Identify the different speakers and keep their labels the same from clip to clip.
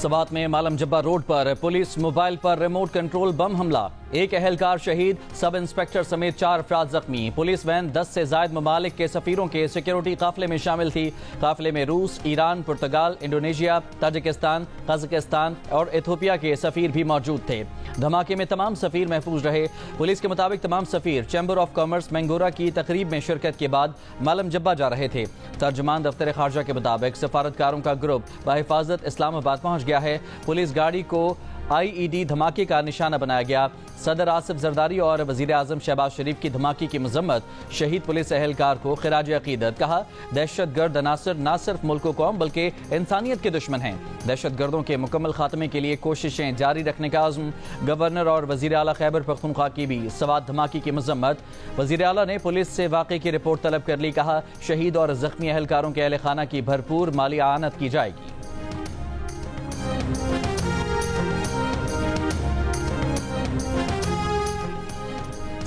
Speaker 1: سوات میں مالم جبہ روڈ پر police mobile پر remote control بم حملہ، ایک اہلکار شہید، سب انسپیکٹر سمیت 4 افراد زخمی۔ پولیس وین 10 سے زائد ممالک کے سفیروں کے سیکیورٹی قافلے میں شامل تھی۔ قافلے میں روس، ایران، پرتگال، انڈونیشیا، تاجکستان، قزاقستان اور ایتھوپیا کے سفیر بھی موجود تھے۔ دھماکے میں تمام سفیر محفوظ رہے۔ پولیس کے مطابق تمام سفیر چیمبر آف کامرس مینگورا کی تقریب میں شرکت کے بعد مالم جبہ جا رہے تھے۔ ترجمان دفتر خارجہ کے مطابق سفارتکاروں کا گروپ بحفاظت اسلام آباد پہنچ گیا ہے۔ پولیس گاڑی کو IED دھماکے کا نشانہ بنایا گیا۔ صدر آصف زرداری اور وزیر اعظم شہباز شریف کی دھماکے کی مذمت، شہید پولیس اہلکار کو خراج عقیدت، کہا دہشت گرد عناصر نہ صرف ملک و قوم بلکہ انسانیت کے دشمن ہیں۔ دہشت گردوں کے مکمل خاتمے کے لیے کوششیں جاری رکھنے کا عزم۔ گورنر اور وزیر اعلیٰ خیبر پختونخوا کی بھی سوات دھماکے کی مذمت۔ وزیر اعلیٰ نے پولیس سے واقعے کی رپورٹ طلب کر لی، کہا شہید اور زخمی اہلکاروں کے اہل خانہ کی بھرپور مالی اعانت کی جائے گی۔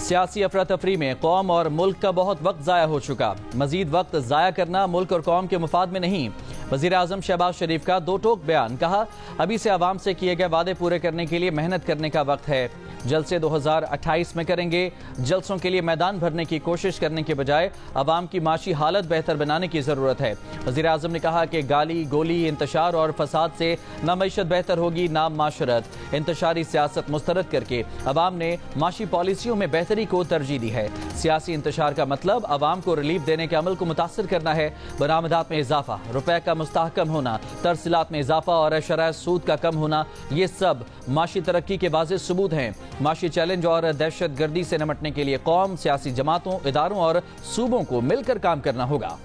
Speaker 1: سیاسی افراتفری میں قوم اور ملک کا بہت وقت ضائع ہو چکا، مزید وقت ضائع کرنا ملک اور قوم کے مفاد میں نہیں۔ وزیر اعظم شہباز شریف کا دو ٹوک بیان، کہا ابھی سے عوام سے کیے گئے وعدے پورے کرنے کے لیے محنت کرنے کا وقت ہے۔ جلسے 2028 میں کریں گے۔ جلسوں کے لیے میدان بھرنے کی کوشش کرنے کے بجائے عوام کی معاشی حالت بہتر بنانے کی ضرورت ہے۔ وزیر اعظم نے کہا کہ گالی گولی، انتشار اور فساد سے نہ معیشت بہتر ہوگی نہ معاشرت۔ انتشاری سیاست مسترد کر کے عوام نے معاشی پالیسیوں میں بہتری کو ترجیح دی ہے۔ سیاسی انتشار کا مطلب عوام کو ریلیف دینے کے عمل کو متاثر کرنا ہے۔ برآمدات میں اضافہ، روپے کا مستحکم ہونا، ترسیلات میں اضافہ اور شرح سود کا کم ہونا، یہ سب معاشی ترقی کے واضح ثبوت ہیں۔ معاشی چیلنج اور دہشت گردی سے نمٹنے کے لیے قوم، سیاسی جماعتوں، اداروں اور صوبوں کو مل کر کام کرنا ہوگا۔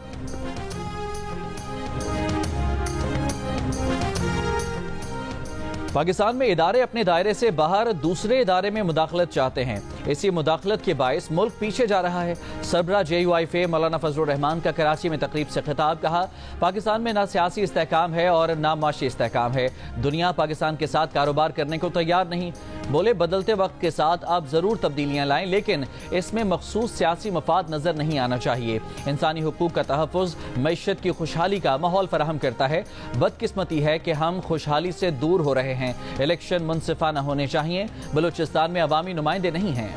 Speaker 1: پاکستان میں ادارے اپنے دائرے سے باہر دوسرے ادارے میں مداخلت چاہتے ہیں۔ اسی مداخلت کے باعث ملک پیچھے جا رہا ہے۔ سربراہ JUIFA مولانا فضل الرحمان کا کراچی میں تقریب سے خطاب، کہا پاکستان میں نہ سیاسی استحکام ہے اور نہ معاشی استحکام ہے۔ دنیا پاکستان کے ساتھ کاروبار کرنے کو تیار نہیں۔ بولے بدلتے وقت کے ساتھ آپ ضرور تبدیلیاں لائیں، لیکن اس میں مخصوص سیاسی مفاد نظر نہیں آنا چاہیے۔ انسانی حقوق کا تحفظ معیشت کی خوشحالی کا ماحول فراہم کرتا ہے۔ بدقسمتی ہے کہ ہم خوشحالی سے دور ہو رہے ہیں۔ الیکشن منصفانہ ہونے چاہیے۔ بلوچستان میں عوامی نمائندے نہیں ہیں۔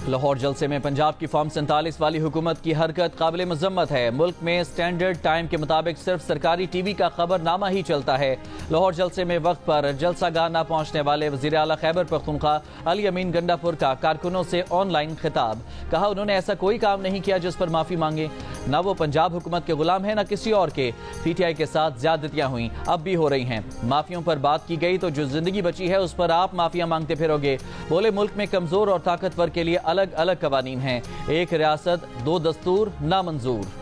Speaker 1: لاہور جلسے میں پنجاب کی فارم 47 والی حکومت کی حرکت قابل مذمت ہے۔ ملک میں سٹینڈرڈ ٹائم کے مطابق صرف سرکاری ٹی وی کا خبر نامہ ہی چلتا ہے۔ لاہور جلسے میں وقت پر جلسہ گاہ نہ پہنچنے والے وزیر اعلیٰ خیبر پختونخوا علی امین گنڈا پور کا کارکنوں سے آن لائن خطاب، کہا انہوں نے ایسا کوئی کام نہیں کیا جس پر معافی مانگے، نہ وہ پنجاب حکومت کے غلام ہیں نہ کسی اور کے۔ PTI کے ساتھ زیادتیاں ہوئیں، اب بھی ہو رہی ہیں۔ معافیوں پر بات کی گئی تو جو زندگی بچی ہے اس پر آپ معافیاں مانگتے پھرو گے۔ بولے ملک میں کمزور اور طاقتور کے لیے الگ الگ قوانین ہیں، ایک ریاست دو دستور نامنظور۔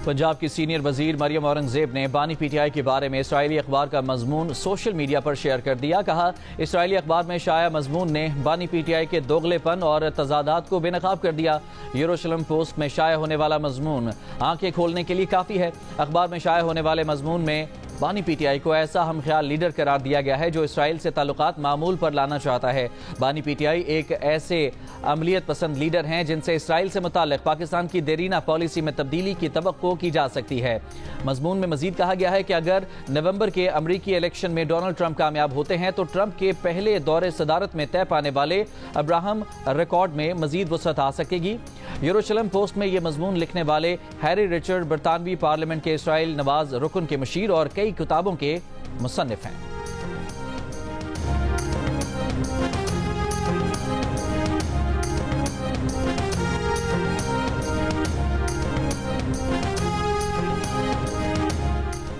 Speaker 1: پنجاب کی سینئر وزیر مریم اورنگزیب نے بانی PTI کے بارے میں اسرائیلی اخبار کا مضمون سوشل میڈیا پر شیئر کر دیا، کہا اسرائیلی اخبار میں شائع مضمون نے بانی PTI کے دوغلے پن اور تضادات کو بے نقاب کر دیا۔ یروشلم پوسٹ میں شائع ہونے والا مضمون آنکھیں کھولنے کے لیے کافی ہے۔ اخبار میں شائع ہونے والے مضمون میں بانی PTI کو ایسا ہم خیال لیڈر قرار دیا گیا ہے جو اسرائیل سے تعلقات معمول پر لانا چاہتا ہے۔ بانی PTI ایک ایسے عملیت پسند لیڈر ہیں جن سے اسرائیل سے متعلق پاکستان کی دیرینہ پالیسی میں تبدیلی کی توقع کی جا سکتی ہے۔ مضمون میں مزید کہا گیا ہے کہ اگر نومبر کے امریکی الیکشن میں ڈونلڈ ٹرمپ کامیاب ہوتے ہیں تو ٹرمپ کے پہلے دور صدارت میں طے پانے والے ابراہم ریکارڈ میں مزید وسعت آ سکے گی۔ یروشلم پوسٹ میں یہ مضمون لکھنے والے ہیری رچرڈ برطانوی پارلیمنٹ کے اسرائیل نواز رکن کے مشیر اور کئی کتابوں کے مصنف ہیں۔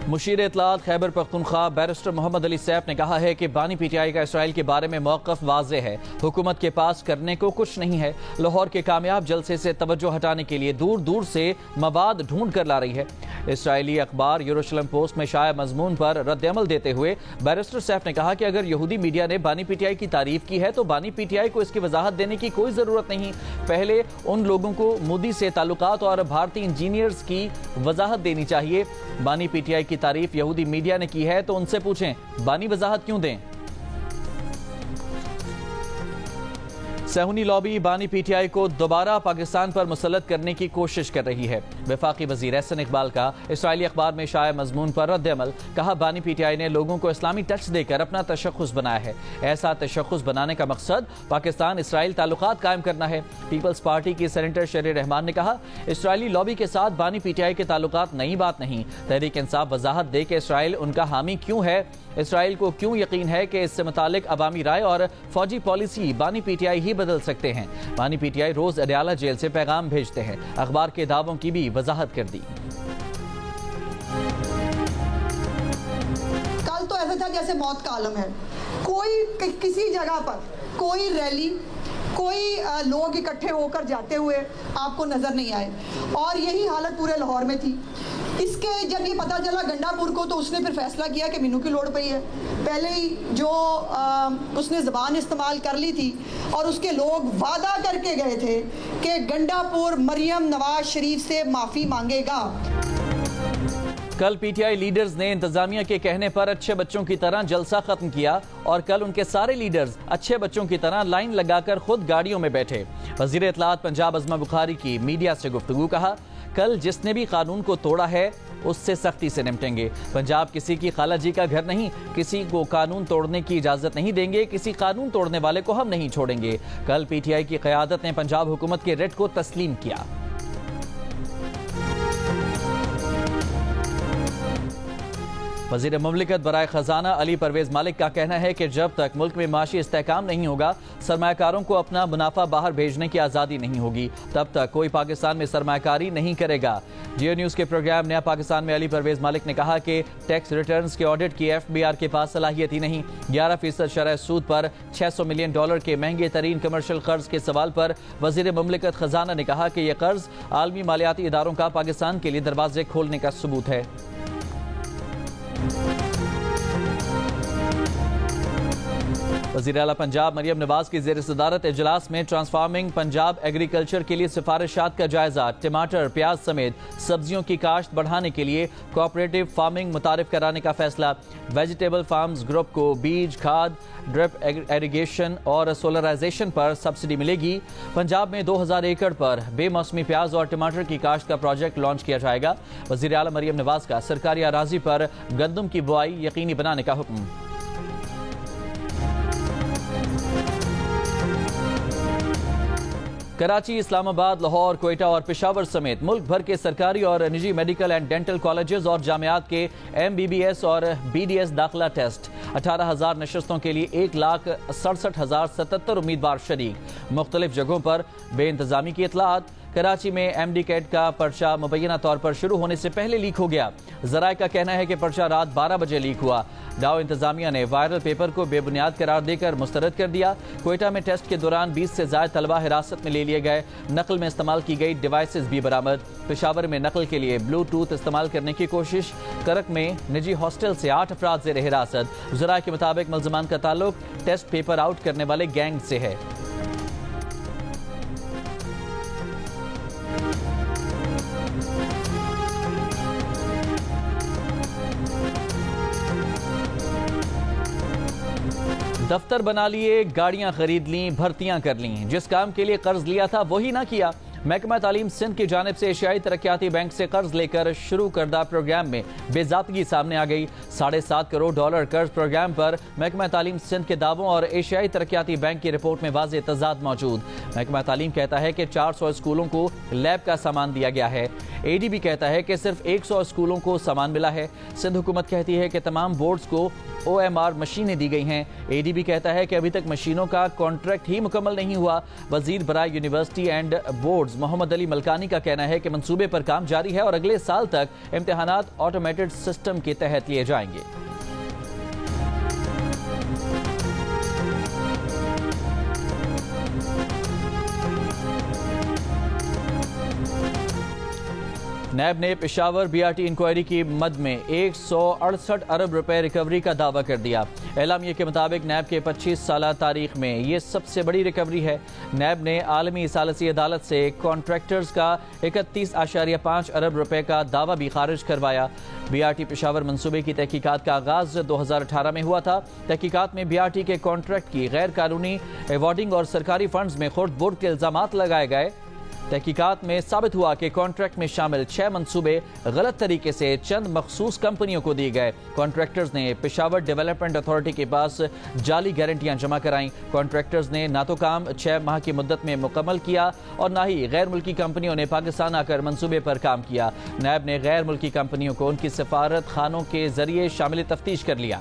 Speaker 1: مشیر اطلاعات خیبر پختونخوا بیرسٹر محمد علی سیف نے کہا ہے کہ بانی PTI کا اسرائیل کے بارے میں موقف واضح ہے، حکومت کے پاس کرنے کو کچھ نہیں ہے۔ لاہور کے کامیاب جلسے سے توجہ ہٹانے کے لیے دور دور سے مواد ڈھونڈ کر لا رہی ہے۔ اسرائیلی اخبار یروشلم پوسٹ میں شائع مضمون پر رد عمل دیتے ہوئے بیرسٹر سیف نے کہا کہ اگر یہودی میڈیا نے بانی PTI کی تعریف کی ہے تو بانی PTI کو اس کی وضاحت دینے کی کوئی ضرورت نہیں۔ پہلے ان لوگوں کو مودی سے تعلقات اور بھارتی انجینئرز کی وضاحت دینی چاہیے۔ بانی PTI کی تعریف یہودی میڈیا نے کی ہے تو ان سے پوچھیں بانی وضاحت کیوں دیں؟ صہیونی لابی بانی پی ٹی آئی کو دوبارہ پاکستان پر مسلط کرنے کی کوشش کر رہی ہے۔ وفاقی وزیر احسن اقبال کا اسرائیلی اخبار میں شائع مضمون پر رد عمل، کہا بانی پی ٹی آئی نے لوگوں کو اسلامی ٹچ دے کر اپنا تشخص بنایا ہے۔ ایسا تشخص بنانے کا مقصد پاکستان اسرائیل تعلقات قائم کرنا ہے۔ پیپلز پارٹی کی سینیٹر شریر رحمان نے کہا اسرائیلی لابی کے ساتھ بانی پی ٹی آئی کے تعلقات نئی بات نہیں۔ تحریک انصاف وضاحت دے کہ اسرائیل ان کا حامی کیوں ہے، اسرائیل کو کیوں یقین ہے کہ اس سے متعلق عوامی رائے اور فوجی پالیسی بانی پی ٹی آئی ہی بدل سکتے ہیں۔ بانی پی ٹی آئی روز اڈیالہ جیل سے پیغام بھیجتے ہیں۔ اخبار کے دعووں کی بھی وضاحت کر دی۔
Speaker 2: کل تو ایسا تھا جیسے موت کا عالم ہے، کوئی کسی جگہ پر کوئی ریلی، کوئی لوگ اکٹھے ہو کر جاتے ہوئے آپ کو نظر نہیں آئے، اور یہی حالت پورے لاہور میں تھی۔ اس کے جب یہ پتا چلا گنڈا پور کو تو اس نے پھر فیصلہ کیا کہ مینو کی لوڑ پئی ہے۔ پہلے ہی جو اس نے زبان استعمال کر لی تھی اور اس کے لوگ وعدہ کر کے گئے تھے کہ گنڈا پور مریم نواز شریف سے معافی مانگے گا۔
Speaker 1: کل پی ٹی آئی لیڈرز نے انتظامیہ کے کہنے پر اچھے بچوں کی طرح جلسہ ختم کیا اور کل ان کے سارے لیڈرز اچھے بچوں کی طرح لائن لگا کر خود گاڑیوں میں بیٹھے۔ وزیر اطلاعات پنجاب عظمی بخاری کی میڈیا سے گفتگو، کہا کل جس نے بھی قانون کو توڑا ہے اس سے سختی سے نمٹیں گے۔ پنجاب کسی کی خالہ جی کا گھر نہیں، کسی کو قانون توڑنے کی اجازت نہیں دیں گے، کسی قانون توڑنے والے کو ہم نہیں چھوڑیں گے۔ کل پی ٹی آئی کی قیادت نے پنجاب حکومت کے ریٹ کو تسلیم کیا۔ وزیر مملکت برائے خزانہ علی پرویز مالک کا کہنا ہے کہ جب تک ملک میں معاشی استحکام نہیں ہوگا، سرمایہ کاروں کو اپنا منافع باہر بھیجنے کی آزادی نہیں ہوگی، تب تک کوئی پاکستان میں سرمایہ کاری نہیں کرے گا۔ جیو نیوز کے پروگرام نیا پاکستان میں علی پرویز مالک نے کہا کہ ٹیکس ریٹرنز کے آڈٹ کی ایف بی آر کے پاس صلاحیت ہی نہیں۔ 11% شرح سود پر $600 ملین کے مہنگے ترین کمرشل قرض کے سوال پر وزیر مملکت خزانہ نے کہا کہ یہ قرض عالمی مالیاتی اداروں کا پاکستان کے لیے دروازے کھولنے کا ثبوت ہے۔ وزیر اعلیٰ پنجاب مریم نواز کی زیر صدارت اجلاس میں ٹرانسفارمنگ پنجاب ایگریکلچر کے لیے سفارشات کا جائزہ، ٹماٹر، پیاز سمیت سبزیوں کی کاشت بڑھانے کے لیے کوآپریٹو فارمنگ متعارف کرانے کا فیصلہ۔ ویجیٹیبل فارمز گروپ کو بیج، کھاد، ڈرپ ایریگیشن اور سولرائزیشن پر سبسڈی ملے گی۔ پنجاب میں 2000 ایکڑ پر بے موسمی پیاز اور ٹماٹر کی کاشت کا پروجیکٹ لانچ کیا جائے گا۔ وزیر اعلیٰ مریم نواز کا سرکاری اراضی پر گندم کی بوائی یقینی بنانے کا حکم۔ کراچی، اسلام آباد، لاہور، کوئٹہ اور پشاور سمیت ملک بھر کے سرکاری اور نجی میڈیکل اینڈ ڈینٹل کالجز اور جامعات کے MBBS اور BDS داخلہ ٹیسٹ۔ 18,000 نشستوں کے لیے 1,67,077 امیدوار شریک۔ مختلف جگہوں پر بے انتظامی کی اطلاعات۔ کراچی میں MD کیٹ کا پرچہ مبینہ طور پر شروع ہونے سے پہلے لیک ہو گیا۔ ذرائع کا کہنا ہے کہ پرچہ رات 12 بجے لیک ہوا۔ ڈاؤ انتظامیہ نے وائرل پیپر کو بے بنیاد قرار دے کر مسترد کر دیا۔ کوئٹہ میں ٹیسٹ کے دوران 20 سے زائد طلبہ حراست میں لے لیے گئے۔ نقل میں استعمال کی گئی ڈیوائسز بھی برآمد۔ پشاور میں نقل کے لیے بلوٹوتھ استعمال کرنے کی کوشش۔ کرک میں نجی ہاسٹل سے 8 افراد زیر حراست۔ ذرائع کے مطابق ملزمان کا تعلق ٹیسٹ پیپر آؤٹ کرنے والے گینگ سے ہے۔ دفتر بنا لیے، گاڑیاں خرید لیں، بھرتیاں کر لیں، جس کام کے لیے قرض لیا تھا وہی نہ کیا۔ محکمہ تعلیم سندھ کی جانب سے ایشیائی ترقیاتی بینک سے قرض لے کر شروع کردہ پروگرام میں بے ضابطگی سامنے آ گئی۔ $7.5 کروڑ قرض پروگرام پر محکمہ تعلیم سندھ کے دعووں اور ایشیائی ترقیاتی بینک کی رپورٹ میں واضح تضاد موجود۔ محکمہ تعلیم کہتا ہے کہ 400 اسکولوں کو لیب کا سامان دیا گیا ہے۔ ADB کہتا ہے کہ صرف 100 اسکولوں کو سامان ملا ہے۔ سندھ حکومت کہتی ہے کہ تمام بورڈز کو OMR مشینیں دی گئی ہیں۔ ADB کہتا ہے کہ ابھی تک مشینوں کا کانٹریکٹ ہی مکمل نہیں ہوا۔ وزیر برائے یونیورسٹی اینڈ بورڈز محمد علی ملکانی کا کہنا ہے کہ منصوبے پر کام جاری ہے اور اگلے سال تک امتحانات آٹومیٹڈ سسٹم کے تحت لیے جائیں گے۔ نیب نے پشاور BRT انکوائری کی مد میں 168 ارب روپے ریکوری کا دعویٰ کر دیا۔ اعلامیے کے مطابق نیب کے 25 سالہ تاریخ میں یہ سب سے بڑی ریکوری ہے۔ نیب نے عالمی ثالثی عدالت سے کانٹریکٹرز کا 31.5 ارب روپے کا دعویٰ بھی خارج کروایا۔ بی آر ٹی پشاور منصوبے کی تحقیقات کا آغاز 2018 میں ہوا تھا۔ تحقیقات میں بی آر ٹی کے کانٹریکٹ کی غیر قانونی ایوارڈنگ اور سرکاری فنڈز میں خرد برد کے الزامات لگائے گئے۔ تحقیقات میں ثابت ہوا کہ کانٹریکٹ میں شامل 6 منصوبے غلط طریقے سے چند مخصوص کمپنیوں کو دیے گئے۔ کانٹریکٹرز نے پشاور ڈیولپمنٹ اتھارٹی کے پاس جعلی گارنٹیاں جمع کرائیں۔ کانٹریکٹرز نے نہ تو کام 6 ماہ کی مدت میں مکمل کیا اور نہ ہی غیر ملکی کمپنیوں نے پاکستان آ کر منصوبے پر کام کیا۔ نیب نے غیر ملکی کمپنیوں کو ان کی سفارت خانوں کے ذریعے شامل تفتیش کر لیا۔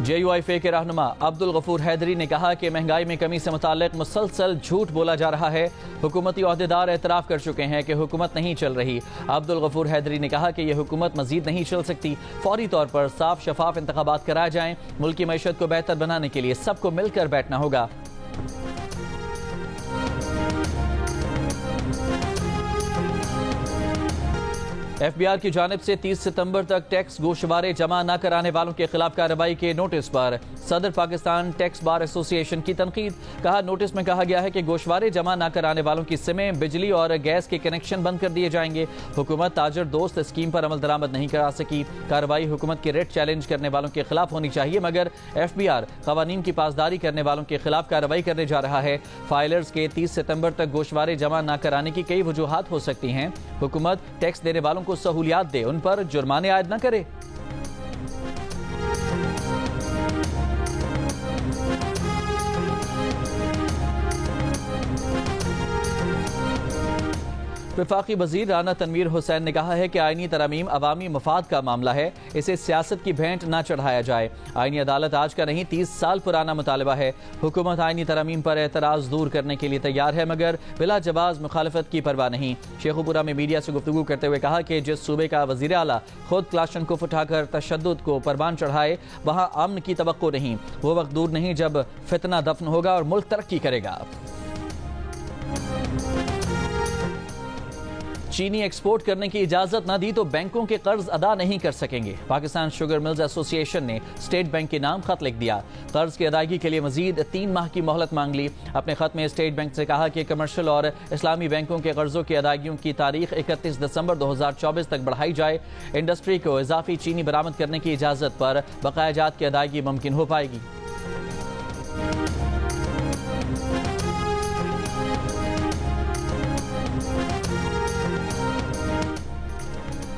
Speaker 1: جے یو آئی فے کے رہنما عبدالغفور حیدری نے کہا کہ مہنگائی میں کمی سے متعلق مسلسل جھوٹ بولا جا رہا ہے۔ حکومتی عہدیدار اعتراف کر چکے ہیں کہ حکومت نہیں چل رہی۔ عبدالغفور حیدری نے کہا کہ یہ حکومت مزید نہیں چل سکتی۔ فوری طور پر صاف شفاف انتخابات کرائے جائیں۔ ملک کی معیشت کو بہتر بنانے کے لیے سب کو مل کر بیٹھنا ہوگا۔ ایف بی آر کی جانب سے 30 ستمبر تک ٹیکس گوشوارے جمع نہ کرانے والوں کے خلاف کارروائی کے نوٹس پر صدر پاکستان ٹیکس بار ایسوسی ایشن کی تنقید۔ کہا نوٹس میں کہا گیا ہے کہ گوشوارے جمع نہ کرانے والوں کی سمیں، بجلی اور گیس کے کنیکشن بند کر دیے جائیں گے۔ حکومت تاجر دوست اسکیم پر عمل درآمد نہیں کرا سکی۔ کارروائی حکومت کے ریٹ چیلنج کرنے والوں کے خلاف ہونی چاہیے، مگر ایف بی آر قوانین کی پاسداری کرنے والوں کے خلاف کارروائی کرنے جا رہا ہے۔ فائلرز کے 30 ستمبر تک گوشوارے جمع نہ کرانے کی کئی وجوہات ہو سکتی ہیں۔ حکومت ٹیکس دینے والوں کو سہولیات دے، ان پر جرمانے عائد نہ کرے۔ وفاقی وزیر رانا تنویر حسین نے کہا ہے کہ آئینی ترامیم عوامی مفاد کا معاملہ ہے، اسے سیاست کی بھینٹ نہ چڑھایا جائے۔ آئینی عدالت آج کا نہیں 30 سال پرانا مطالبہ ہے۔ حکومت آئینی ترامیم پر اعتراض دور کرنے کے لیے تیار ہے، مگر بلا جواز مخالفت کی پرواہ نہیں۔ شیخوپورہ میں میڈیا سے گفتگو کرتے ہوئے کہا کہ جس صوبے کا وزیر اعلیٰ خود کلاشنکوف اٹھا کر تشدد کو پروان چڑھائے، وہاں امن کی توقع نہیں۔ وہ وقت دور نہیں جب فتنہ دفن ہوگا اور ملک ترقی کرے گا۔ چینی ایکسپورٹ کرنے کی اجازت نہ دی تو بینکوں کے قرض ادا نہیں کر سکیں گے۔ پاکستان شوگر ملز ایسوسی ایشن نے اسٹیٹ بینک کے نام خط لکھ دیا۔ قرض کی ادائیگی کے لیے مزید 3 ماہ کی مہلت مانگ لی۔ اپنے خط میں اسٹیٹ بینک سے کہا کہ کمرشل اور اسلامی بینکوں کے قرضوں کی ادائیگیوں کی تاریخ 31 دسمبر 2024 تک بڑھائی جائے۔ انڈسٹری کو اضافی چینی برآمد کرنے کی اجازت پر بقایا جات کی ادائیگی ممکن ہو پائے گی۔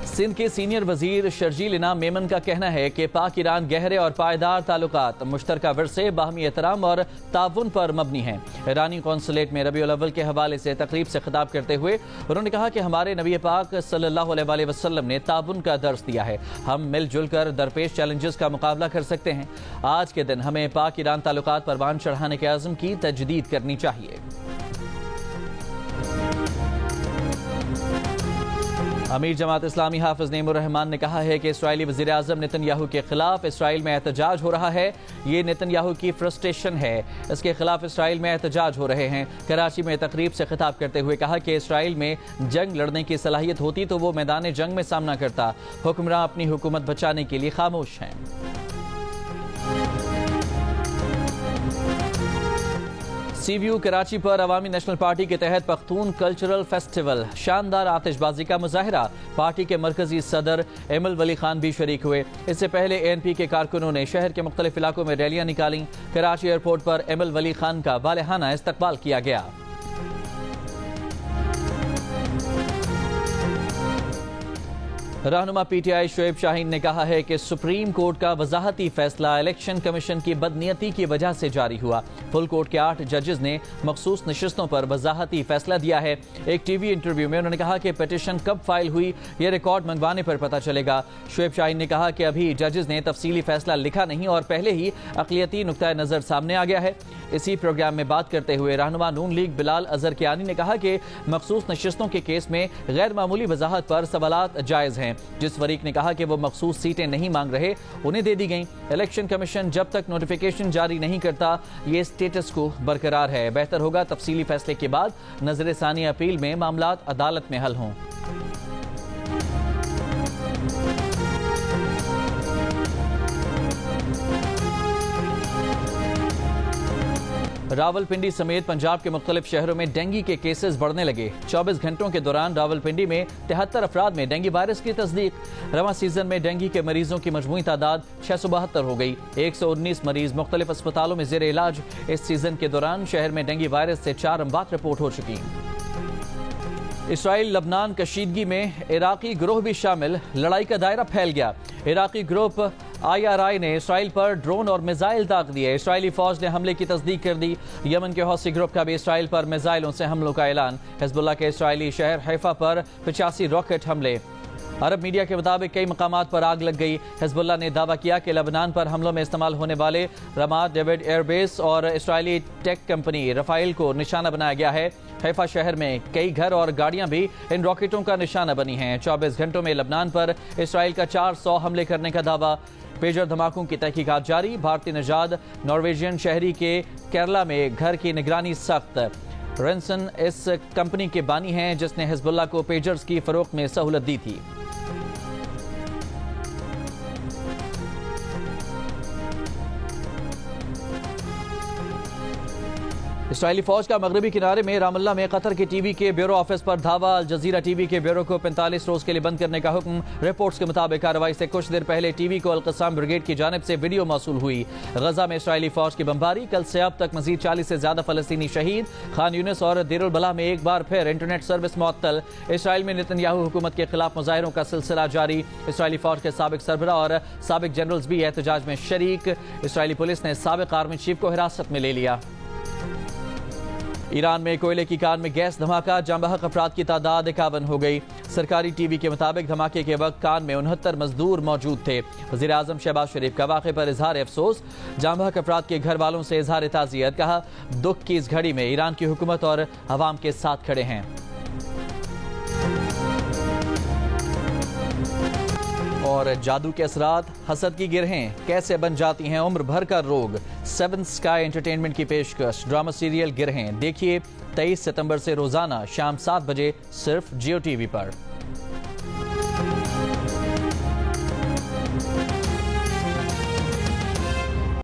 Speaker 1: سندھ کے سینئر وزیر شرجیل انعام میمن کا کہنا ہے کہ پاک ایران گہرے اور پائیدار تعلقات، مشترکہ ورثے، باہمی احترام اور تعاون پر مبنی ہیں۔ ایرانی قونصلیٹ میں ربیع الاول کے حوالے سے تقریب سے خطاب کرتے ہوئے انہوں نے کہا کہ ہمارے نبی پاک صلی اللہ علیہ وسلم نے تعاون کا درس دیا ہے۔ ہم مل جل کر درپیش چیلنجز کا مقابلہ کر سکتے ہیں۔ آج کے دن ہمیں پاک ایران تعلقات پروان چڑھانے کے عزم کی تجدید کرنی چاہیے۔ امیر جماعت اسلامی حافظ نعیم الرحمان نے کہا ہے کہ اسرائیلی وزیر اعظم نتن یاہو کے خلاف اسرائیل میں احتجاج ہو رہا ہے۔ یہ نتن یاہو کی فرسٹریشن ہے، اس کے خلاف اسرائیل میں احتجاج ہو رہے ہیں۔ کراچی میں تقریب سے خطاب کرتے ہوئے کہا کہ اسرائیل میں جنگ لڑنے کی صلاحیت ہوتی تو وہ میدان جنگ میں سامنا کرتا۔ حکمراں اپنی حکومت بچانے کے لیے خاموش ہیں۔ سی ویو کراچی پر عوامی نیشنل پارٹی کے تحت پختون کلچرل فیسٹیول، شاندار آتش بازی کا مظاہرہ۔ پارٹی کے مرکزی صدر ایمل ولی خان بھی شریک ہوئے۔ اس سے پہلے اے این پی کے کارکنوں نے شہر کے مختلف علاقوں میں ریلیاں نکالیں۔ کراچی ایئرپورٹ پر ایمل ولی خان کا والہانہ استقبال کیا گیا۔ رہنما پی ٹی آئی شعیب شاہین نے کہا ہے کہ سپریم کورٹ کا وضاحتی فیصلہ الیکشن کمیشن کی بدنیتی کی وجہ سے جاری ہوا۔ فل کورٹ کے 8 ججز نے مخصوص نشستوں پر وضاحتی فیصلہ دیا ہے۔ ایک ٹی وی انٹرویو میں انہوں نے کہا کہ پیٹیشن کب فائل ہوئی یہ ریکارڈ منگوانے پر پتہ چلے گا۔ شعیب شاہین نے کہا کہ ابھی ججز نے تفصیلی فیصلہ لکھا نہیں اور پہلے ہی اقلیتی نقطہ نظر سامنے آ گیا ہے۔ اسی پروگرام میں بات کرتے ہوئے رہنما نون لیگ بلال اظہر کیانی نے کہا کہ مخصوص نشستوں کے کیس میں غیر معمولی وضاحت پر سوالات جائز ہیں۔ ہیں. جس فریق نے کہا کہ وہ مخصوص سیٹیں نہیں مانگ رہے انہیں دے دی گئیں. الیکشن کمیشن جب تک نوٹیفیکیشن جاری نہیں کرتا یہ سٹیٹس کو برقرار ہے. بہتر ہوگا تفصیلی فیصلے کے بعد نظر ثانی اپیل میں معاملات عدالت میں حل ہوں. راولپنڈی سمیت پنجاب کے مختلف شہروں میں ڈینگی کے کیسز بڑھنے لگے. 24 گھنٹوں کے دوران راولپنڈی میں 73 افراد میں ڈینگی وائرس کی تصدیق. رواں سیزن میں ڈینگی کے مریضوں کی مجموعی تعداد 672 ہو گئی. 119 مریض مختلف اسپتالوں میں زیر علاج. اس سیزن کے دوران شہر میں ڈینگی وائرس سے 4 اموات رپورٹ ہو چکی. اسرائیل لبنان کشیدگی میں عراقی گروہ بھی شامل. لڑائی کا دائرہ پھیل گیا. عراقی گروپ IRI نے اسرائیل پر ڈرون اور میزائل داغ دیے. اسرائیلی فوج نے حملے کی تصدیق کر دی. یمن کے حوثی گروپ کا بھی اسرائیل پر میزائلوں سے حملوں کا اعلان. حزب اللہ کے اسرائیلی شہر حیفا پر 85 راکٹ حملے. عرب میڈیا کے مطابق کئی مقامات پر آگ لگ گئی. حزب اللہ نے دعویٰ کیا کہ لبنان پر حملوں میں استعمال ہونے والے رامات ڈیوڈ ایئر بیس اور اسرائیلی ٹیک کمپنی رفائل کو نشانہ بنایا گیا ہے. حیفا شہر میں کئی گھر اور گاڑیاں بھی ان راکٹوں کا نشانہ بنی ہیں. 24 گھنٹوں میں لبنان پر اسرائیل کا 400 حملے کرنے کا دعویٰ. پیجر دھماکوں کی تحقیقات جاری. بھارتی نژاد نارویجین شہری کے کیرلا میں گھر کی نگرانی سخت. رینسن اس کمپنی کے بانی ہیں جس نے حزب اللہ کو پیجرز کی فروخت میں سہولت دی تھی. اسرائیلی فوج کا مغربی کنارے میں رام اللہ میں قطر کے ٹی وی کے بیورو آفس پر دھاوا. الجزیرہ ٹی وی کے بیورو کو 45 روز کے لیے بند کرنے کا حکم. رپورٹس کے مطابق کارروائی سے کچھ دیر پہلے ٹی وی کو القسام بریگیڈ کی جانب سے ویڈیو موصول ہوئی. غزہ میں اسرائیلی فوج کی بمباری. کل سے اب تک مزید 40 سے زیادہ فلسطینی شہید. خان یونس اور دیر البلح میں ایک بار پھر انٹرنیٹ سروس معطل. اسرائیل میں نتنیاہو حکومت کے خلاف مظاہروں کا سلسلہ جاری. اسرائیلی فوج کے سابق سربراہ اور سابق جنرلز بھی احتجاج میں شریک. اسرائیلی پولیس نے سابق آرمی چیف کو حراست میں لے لیا. ایران میں کوئلے کی کان میں گیس دھماکہ. جاں بحق افراد کی تعداد 51 ہو گئی. سرکاری ٹی وی کے مطابق دھماکے کے وقت کان میں 69 مزدور موجود تھے. وزیر اعظم شہباز شریف کا واقعے پر اظہار افسوس. جاں بحق افراد کے گھر والوں سے اظہار تعزیت. کہا دکھ کی اس گھڑی میں ایران کی حکومت اور عوام کے ساتھ کھڑے ہیں. اور جادو کے اثرات، حسد کی گرہیں کیسے بن جاتی ہیں عمر بھر کا روگ. 7 سکائی انٹرٹینمنٹ کی پیشکش ڈرامہ سیریل گرہیں دیکھیے 23 ستمبر سے روزانہ شام 7 بجے صرف جیو ٹی وی پر.